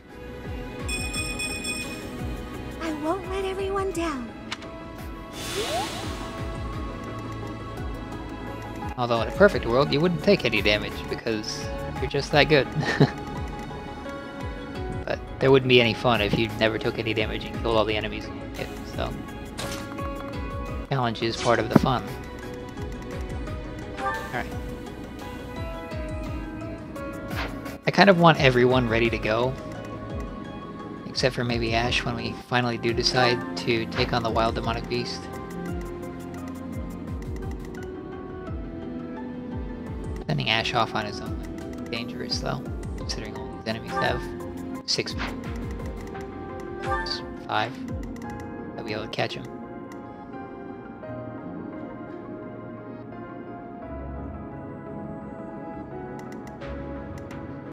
I won't let everyone down. Although in a perfect world, you wouldn't take any damage because you're just that good. But there wouldn't be any fun if you never took any damage and killed all the enemies in one hit, so... Challenge is part of the fun. Alright. I kind of want everyone ready to go. Except for maybe Ash when we finally do decide to take on the wild demonic beast. Sending Ash off on his own might be dangerous though, considering all these enemies have 6 moves. 5. I'll be able to catch him.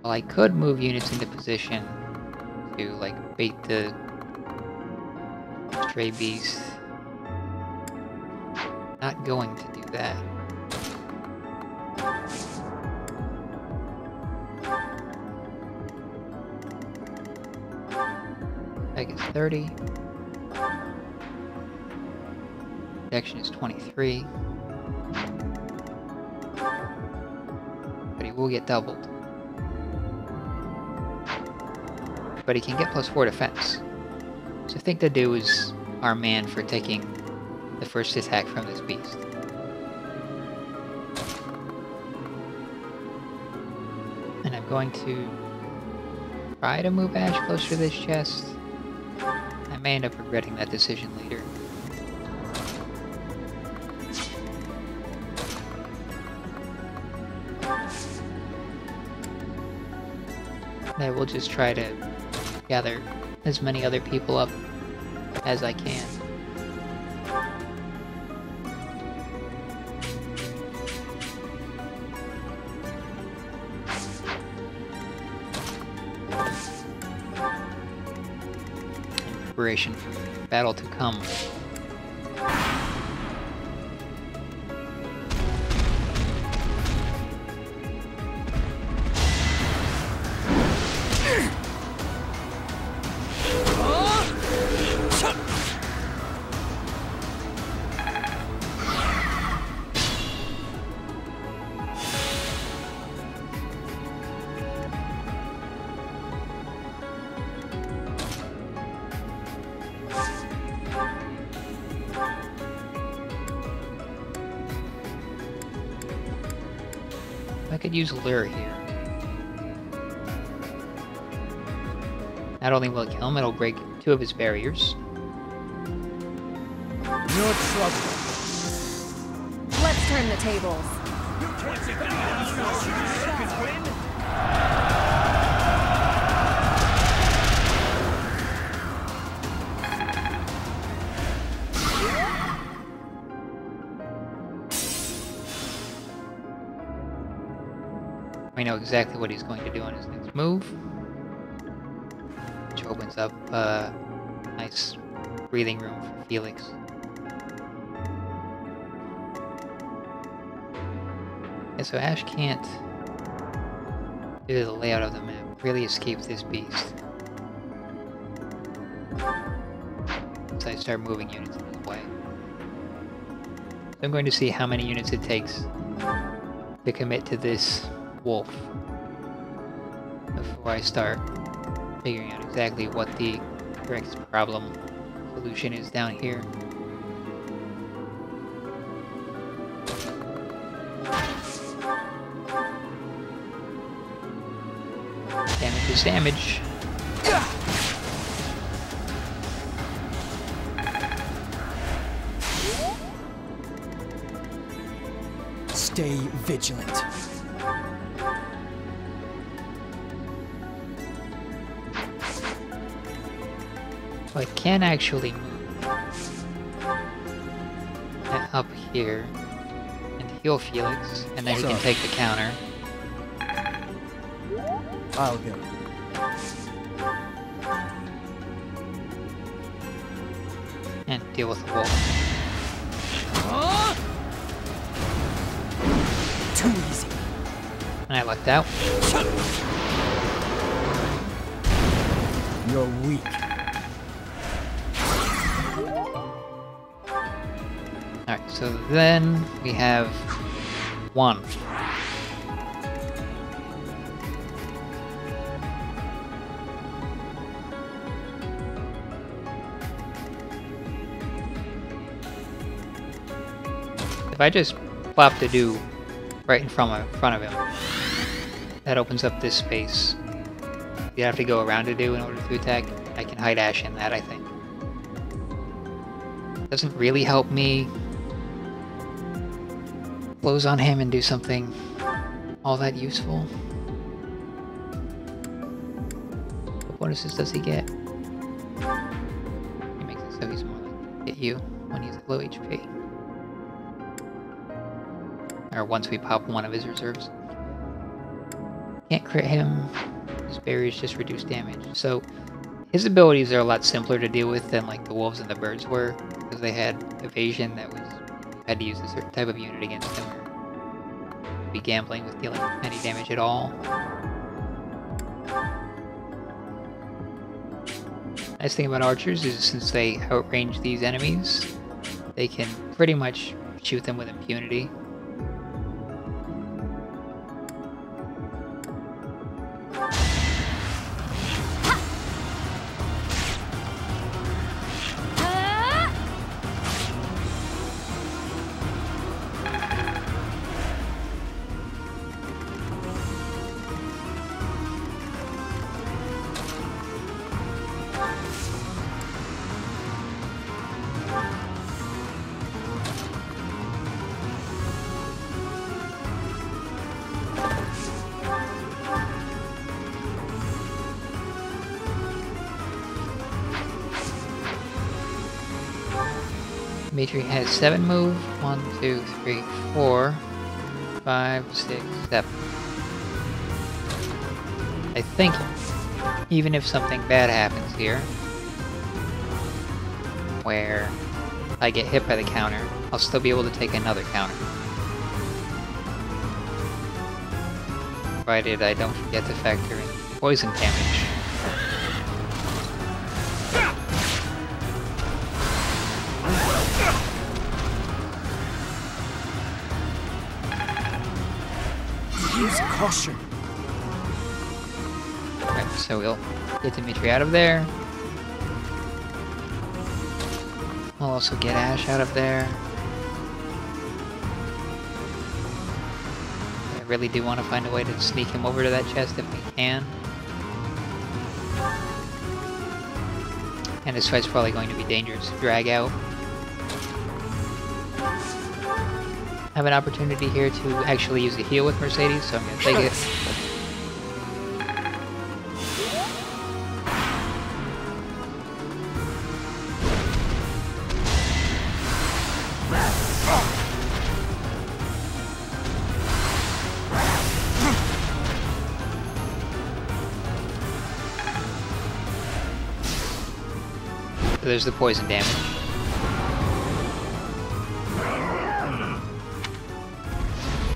Well, I could move units into position to like bait the stray beast. Not going to do that. Attack is 30. Protection is 23. But he will get doubled. But he can get +4 defense. So I think the dude is our man for taking the first attack from this beast. And I'm going to try to move Ash closer to this chest. I may end up regretting that decision later. And I will just try to gather as many other people up as I can. In preparation for battle to come. I could use Lure here. Not only will it kill him, it'll break 2 of his barriers. No trouble. Let's turn the tables. We know exactly what he's going to do on his next move, which opens up a nice breathing room for Felix. Okay, so Ash can't, due to the layout of the map, really escape this beast. Once I start moving units in his way. So I'm going to see how many units it takes to commit to this wolf before I start figuring out exactly what the correct problem solution is down here. Damage is damage. Stay vigilant. So I can actually move up here and heal Felix, and then he can take the counter. I'll go. And deal with the wolf. Too easy. And I lucked out. You're weak. Alright, so then we have 1. If I just plop the do right in front of him, that opens up this space. You have to go around to do in order to attack. I can hide Ash in that, I think. Doesn't really help me close on him and do something all that useful. What bonuses does he get? He makes it so he's more likely to get you when he's at low HP. Or once we pop one of his reserves. Can't crit him. His barriers just reduce damage. So his abilities are a lot simpler to deal with than like the wolves and the birds were, because they had evasion that was had to use a certain type of unit against them, or be gambling with dealing any damage at all. Nice thing about archers is since they outrange these enemies, they can pretty much shoot them with impunity. Dimitri has 7 move. 1, 2, 3, 4, 5, 6, 7. I think even if something bad happens here, where I get hit by the counter, I'll still be able to take another counter. Provided I don't forget to factor in poison damage. Use caution. Alright, so we'll get Dimitri out of there. We'll also get Ash out of there. I really do want to find a way to sneak him over to that chest if we can. And this fight's probably going to be dangerous to drag out. I have an opportunity here to actually use a heal with Mercedes, so I'm going to take it. So there's the poison damage.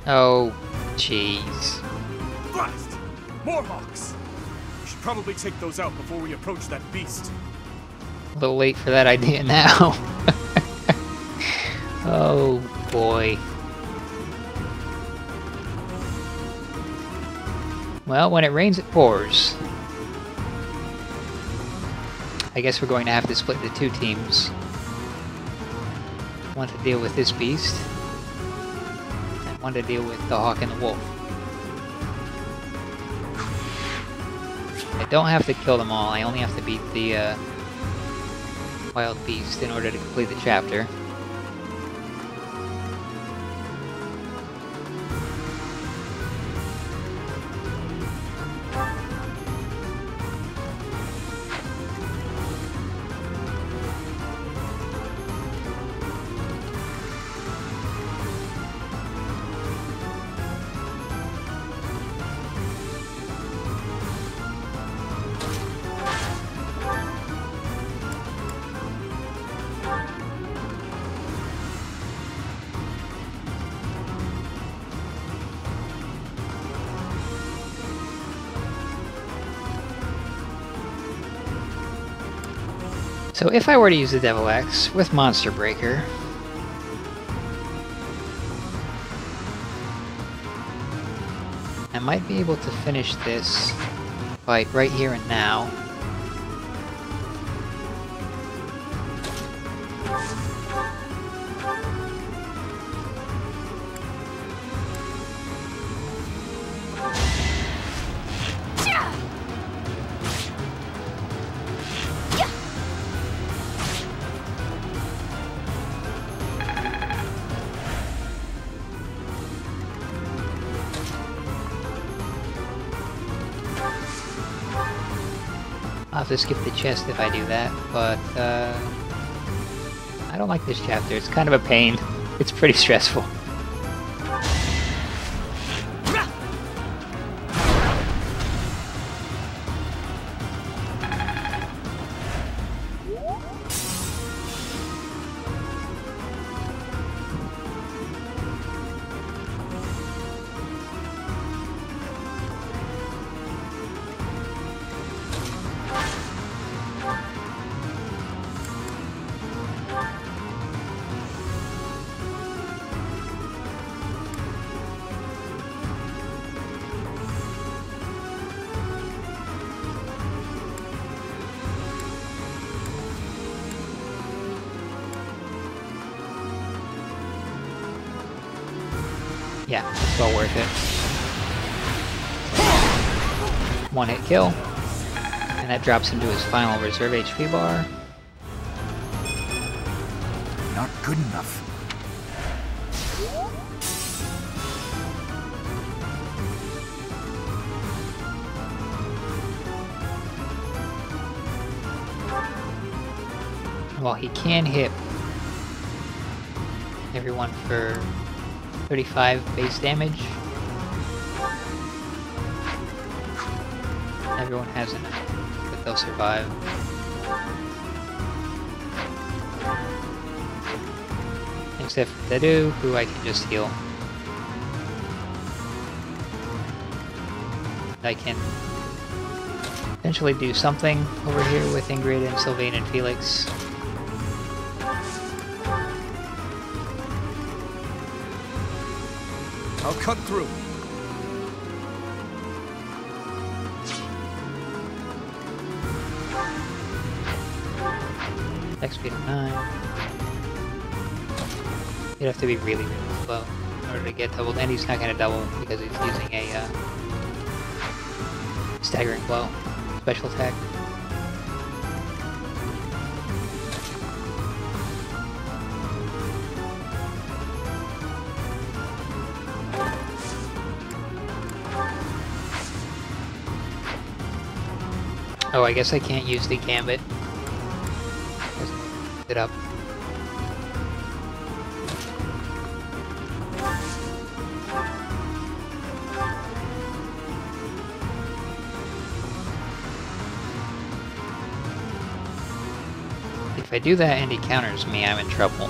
Oh, jeez. Blast! More hawks! We should probably take those out before we approach that beast. A little late for that idea now. Oh boy. Well, when it rains, it pours. I guess we're going to have to split into 2 teams. One to deal with this beast, and one to deal with the hawk and the wolf. I don't have to kill them all, I only have to beat the wild beast in order to complete the chapter. So if I were to use the Devil Axe with Monster Breaker, I might be able to finish this fight right here and now. I'll have to skip the chest if I do that, but I don't like this chapter. It's kind of a pain. It's pretty stressful. Yeah, it's well worth it. One hit kill. And that drops him to his final reserve HP bar. Not good enough. While he can hit everyone for 35 base damage, everyone has enough, but they'll survive. Except for Dedu, who I can just heal. I can eventually do something over here with Ingrid and Sylvain and Felix. I'll cut through. Attack speed of 9. You'd have to be really, really slow in order to get doubled, and he's not going to double because he's using a staggering blow special attack. Oh, I guess I can't use the gambit. It up. If I do that and he counters me, I'm in trouble.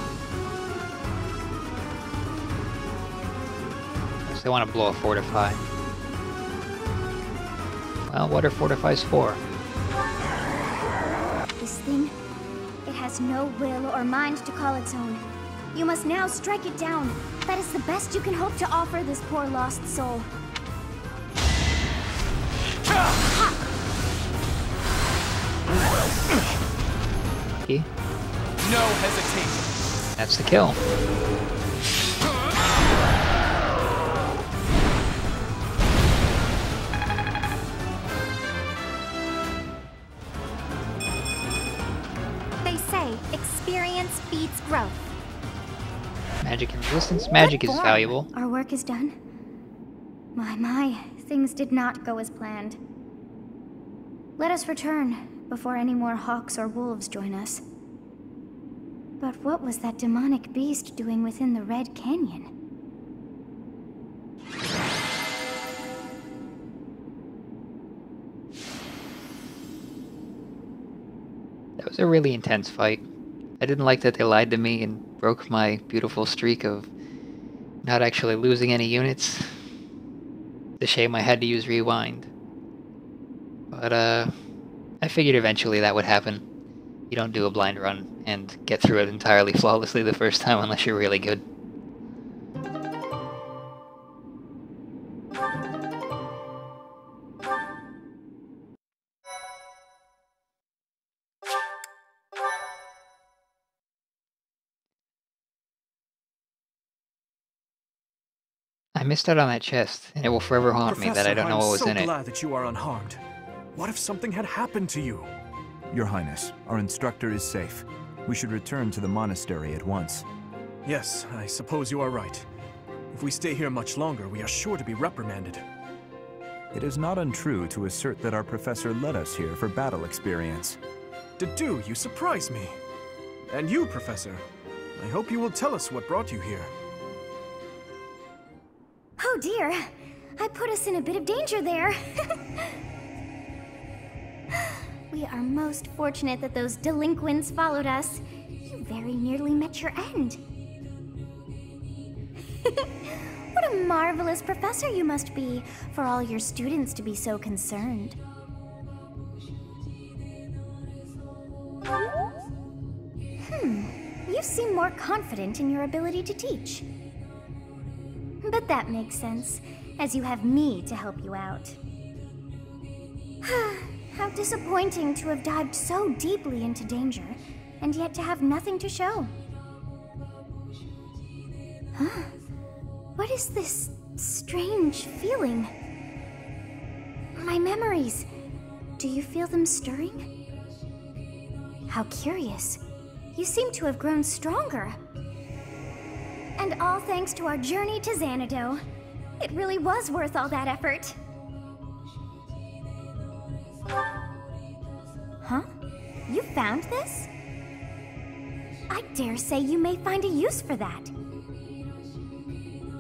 Unless they want to blow a fortify. Well, what are fortifies for? This thing, it has no will or mind to call its own. You must now strike it down. That is the best you can hope to offer this poor lost soul. Okay. No hesitation. That's the kill. They say experience beats growth. Magic and resistance. Magic is Good form. valuable. Our work is done. My, things did not go as planned. Let us return before any more hawks or wolves join us. But what was that demonic beast doing within the Red Canyon? That was a really intense fight. I didn't like that they lied to me and broke my beautiful streak of not actually losing any units. It's a shame I had to use rewind. But I figured eventually that would happen. You don't do a blind run and get through it entirely flawlessly the first time unless you're really good. I missed out on that chest, and it will forever haunt me that I don't know what was in I'm so it. glad that you are unharmed. What if something had happened to you? Your Highness, our instructor is safe. We should return to the monastery at once. Yes, I suppose you are right. If we stay here much longer, we are sure to be reprimanded. It is not untrue to assert that our professor led us here for battle experience. Dedu, you surprise me. And you, Professor. I hope you will tell us what brought you here. Oh dear, I put us in a bit of danger there. We are most fortunate that those delinquents followed us. You very nearly met your end. What a marvelous professor you must be for all your students to be so concerned. You seem more confident in your ability to teach. But that makes sense, as you have me to help you out. How disappointing to have dived so deeply into danger, and yet to have nothing to show. Huh? What is this strange feeling? My memories. Do you feel them stirring? How curious. You seem to have grown stronger. And all thanks to our journey to Xanadu. It really was worth all that effort. Huh? You found this? I dare say you may find a use for that.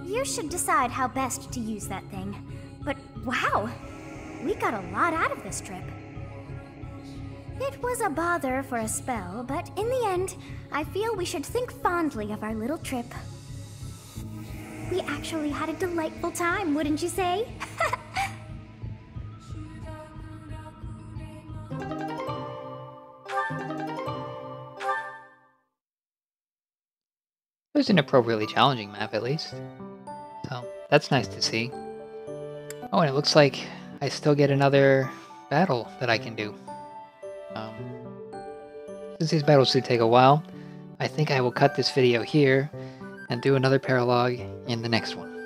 You should decide how best to use that thing. But wow, we got a lot out of this trip. It was a bother for a spell, but in the end, I feel we should think fondly of our little trip. We actually had a delightful time, wouldn't you say? It was an appropriately challenging map, at least. So, that's nice to see. Oh, and it looks like I still get another battle that I can do. Since these battles do take a while, I think I will cut this video here and do another paralogue in the next one.